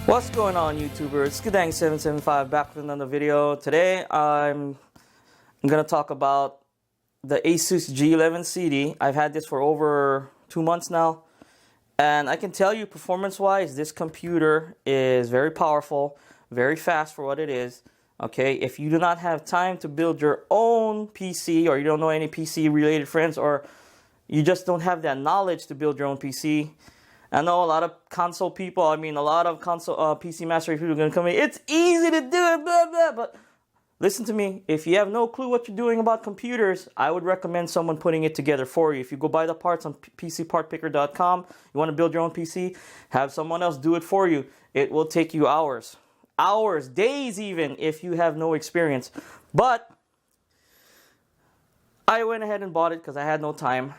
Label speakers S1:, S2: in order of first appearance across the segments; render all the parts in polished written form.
S1: What's going on, YouTubers? It's Skadang775 back with another video. Today I'm gonna talk about the ASUS G11 CD. I've had this for over 2 months now, and I can tell you performance-wise, this computer is very powerful, very fast for what it is. Okay, if you do not have time to build your own PC, or you don't know any PC-related friends, or you just don't have that knowledge to build your own PC. I know a lot of console people, a lot of console PC master people are going to come in. It's easy to do it, blah, blah. But listen to me. If you have no clue what you're doing about computers, I would recommend someone putting it together for you. If you go buy the parts on PCPartPicker.com, you want to build your own PC, have someone else do it for you. It will take you hours. Hours, days even, if you have no experience. But I went ahead and bought it because I had no time.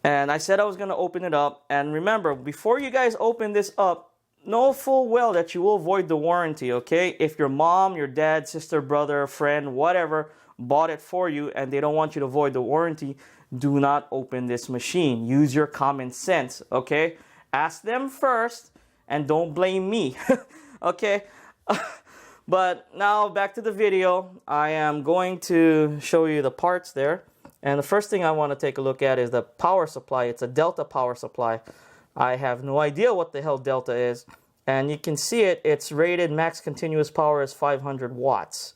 S1: And I said I was going to open it up. And remember, before you guys open this up, know full well that you will void the warranty, okay? If your mom, your dad, sister, brother, friend, whatever, bought it for you and they don't want you to void the warranty, do not open this machine. Use your common sense, okay? Ask them first and don't blame me, okay? But now back to the video. I am going to show you the parts there. And the first thing I want to take a look at is the power supply. It's a Delta power supply. I have no idea what the hell Delta is. And you can see it. It's rated max continuous power as 500 watts.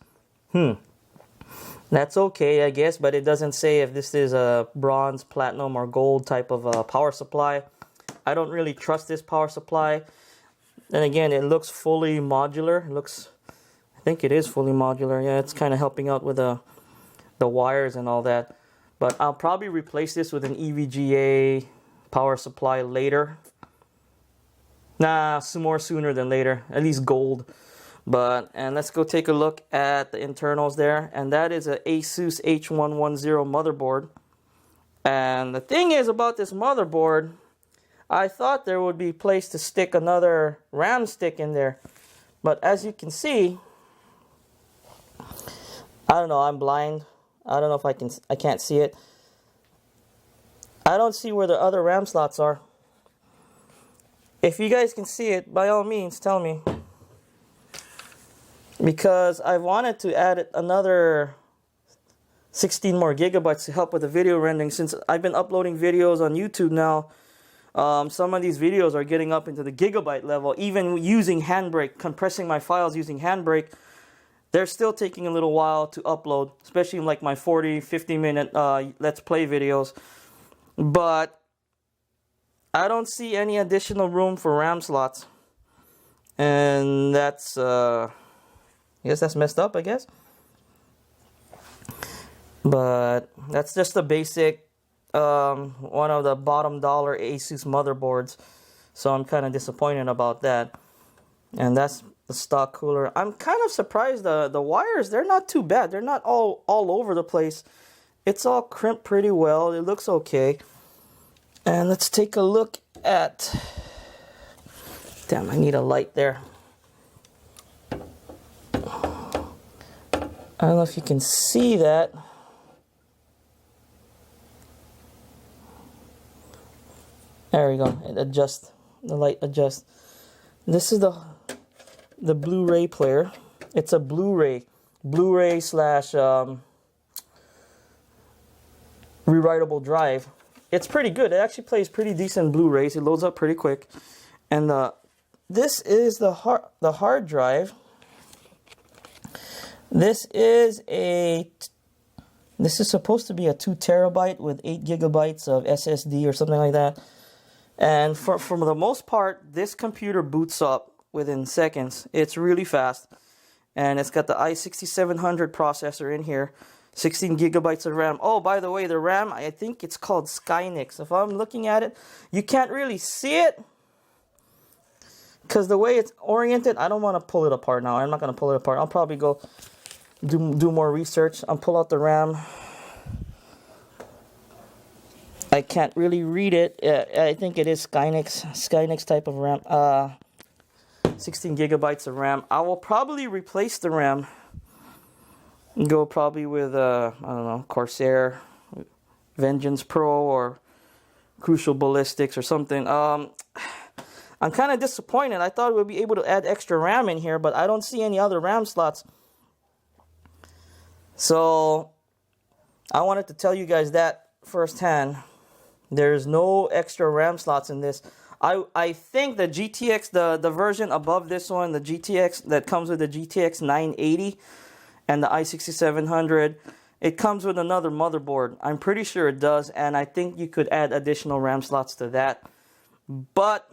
S1: That's okay, I guess. But it doesn't say if this is a bronze, platinum, or gold type of power supply. I don't really trust this power supply. And again, it looks fully modular. I think it is fully modular. Yeah, it's kind of helping out with the wires and all that. But I'll probably replace this with an EVGA power supply later. Nah, some more sooner than later. At least gold. And let's go take a look at the internals there. And that is an ASUS H1110 motherboard. And the thing is about this motherboard, I thought there would be a place to stick another RAM stick in there. But as you can see, I don't know, I'm blind. I don't know if I can't see it. I don't see where the other RAM slots are. If you guys can see it, by all means, tell me. Because I wanted to add another 16 more gigabytes to help with the video rendering. Since I've been uploading videos on YouTube now, some of these videos are getting up into the gigabyte level. Even using Handbrake, compressing my files using Handbrake, they're still taking a little while to upload, especially like my 40-50 minute Let's Play videos. But I don't see any additional room for RAM slots. And that's, I guess that's messed up, I guess. But that's just the basic, one of the bottom dollar ASUS motherboards. So I'm kind of disappointed about that. And that's the stock cooler. I'm kind of surprised the wires, they're not too bad. They're not all over the place. It's all crimped pretty well. It looks okay. And let's take a look at... Damn, I need a light there. I don't know if you can see that. There we go. It adjusts. The light adjusts. This is the Blu-ray player. It's a Blu-ray slash rewritable drive. It's pretty good. It actually plays pretty decent Blu-rays. It loads up pretty quick. And this is the hard drive. This is supposed to be a 2 terabyte with 8 gigabytes of SSD or something like that. And for the most part, this computer boots up within seconds. It's really fast. And it's got the i6700 processor in here. 16 gigabytes of RAM. Oh, by the way, the RAM, I think it's called Skynix. If I'm looking at it, you can't really see it. Because the way it's oriented, I don't want to pull it apart now. I'm not going to pull it apart. I'll probably go do more research. I'll pull out the RAM. I can't really read it. I think it is Skynix type of RAM. 16 gigabytes of RAM. I will probably replace the RAM. Go probably with, I don't know, Corsair, Vengeance Pro, or Crucial Ballistics or something. I'm kind of disappointed. I thought we'd be able to add extra RAM in here, but I don't see any other RAM slots. So I wanted to tell you guys that firsthand. There's no extra RAM slots in this. I think the GTX, the version above this one, the GTX that comes with the GTX 980 and the i6700, it comes with another motherboard. I'm pretty sure it does, and I think you could add additional RAM slots to that. But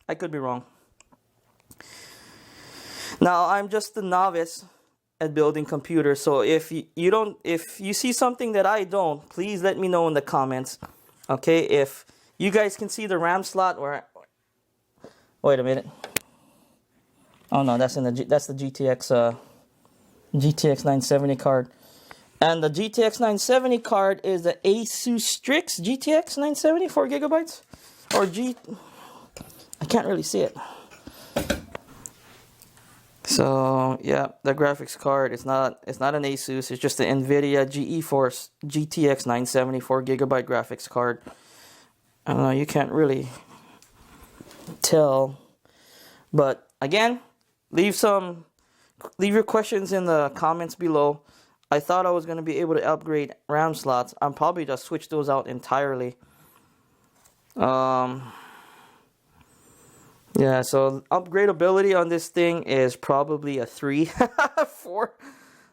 S1: I could be wrong. Now, I'm just a novice at building computers, so if you see something that I don't, please let me know in the comments. Okay, if you guys can see the RAM slot, or wait a minute. Oh no, that's the GTX GTX 970 card. And the GTX 970 card is the ASUS Strix GTX 970, 4 gigabytes, or I can't really see it. So yeah, the graphics card, it's not an ASUS, it's just the NVIDIA GeForce GTX 970 4 gigabyte graphics card. I don't know, you can't really tell, but again, leave your questions in the comments below. I thought I was going to be able to upgrade RAM slots. I'm probably just switch those out entirely. Yeah, so upgradability on this thing is probably a 3, 4.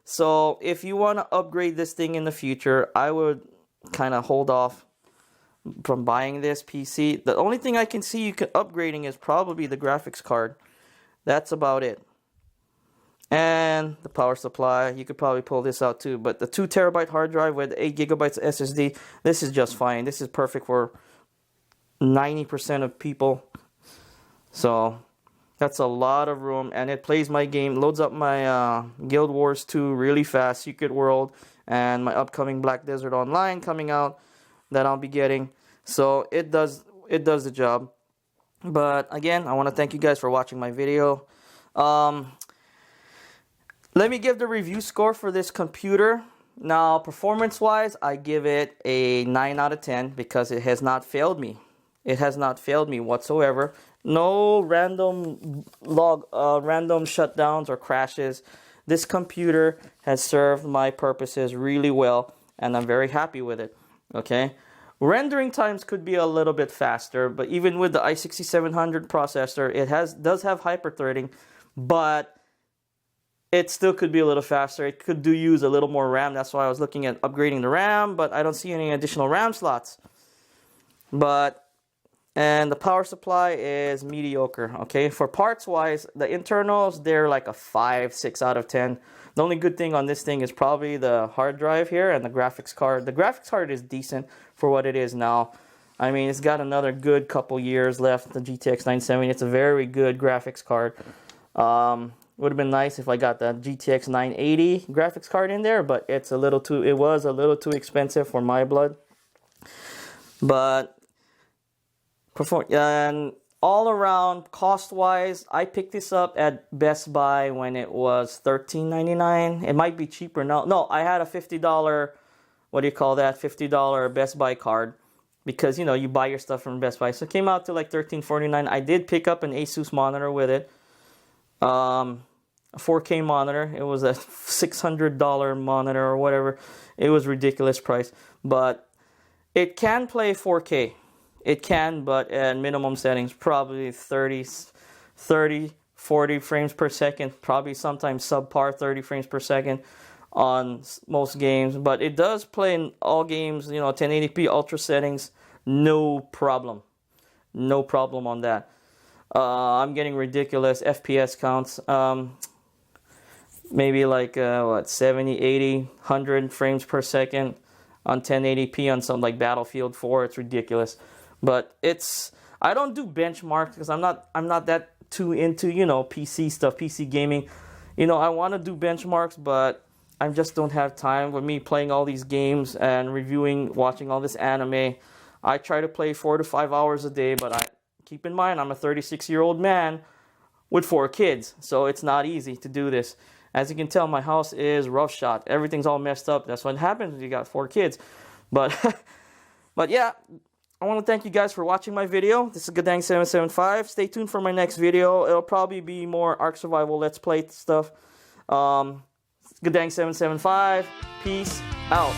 S1: So if you want to upgrade this thing in the future, I would kind of hold off from buying this PC. The only thing I can see you can upgrading is probably the graphics card. That's about it. And the power supply, you could probably pull this out too. But the 2 terabyte hard drive with 8 gigabytes SSD, this is just fine. This is perfect for 90% of people. So that's a lot of room, and it plays my game, loads up my Guild Wars 2 really fast, Secret World, and my upcoming Black Desert Online coming out that I'll be getting. So it does the job. But again, I want to thank you guys for watching my video. Let me give the review score for this computer. Now, performance-wise, I give it a 9 out of 10 because it has not failed me. It has not failed me whatsoever. No random shutdowns or crashes. This computer has served my purposes really well, and I'm very happy with it. Okay, rendering times could be a little bit faster, but even with the i6700 processor, it does have hyper-threading, but it still could be a little faster. It could use a little more RAM. That's why I was looking at upgrading the RAM, but I don't see any additional RAM slots. And the power supply is mediocre, okay? For parts-wise, the internals, they're like a 5, 6 out of 10. The only good thing on this thing is probably the hard drive here and the graphics card. The graphics card is decent for what it is now. I mean, it's got another good couple years left, the GTX 970. It's a very good graphics card. Would have been nice if I got the GTX 980 graphics card in there, but it was a little too expensive for my blood. But and all around cost wise, I picked this up at Best Buy when it was $13.99. It might be cheaper now. No, I had a $50, what do you call that, $50 Best Buy card, because you know you buy your stuff from Best Buy. So it came out to like $13.49. I did pick up an ASUS monitor with it, a 4K monitor. It was a $600 monitor or whatever. It was ridiculous price, but it can play 4K. It can, but at minimum settings, probably 30, 40 frames per second, probably sometimes subpar 30 frames per second on most games. But it does play in all games, you know, 1080p ultra settings, no problem. No problem on that. I'm getting ridiculous FPS counts. Maybe like, 70, 80, 100 frames per second on 1080p on something like Battlefield 4. It's ridiculous. But I don't do benchmarks because I'm not that too into, you know, PC stuff, PC gaming. You know, I want to do benchmarks, but I just don't have time. With me playing all these games and reviewing, watching all this anime, I try to play 4 to 5 hours a day, but keep in mind, I'm a 36-year-old man with 4 kids, so it's not easy to do this. As you can tell, my house is roughshod. Everything's all messed up. That's what happens when you got 4 kids. But, but yeah, I want to thank you guys for watching my video. This is Gadang775. Stay tuned for my next video. It'll probably be more Ark Survival Let's Play stuff. Gadang775. Peace out.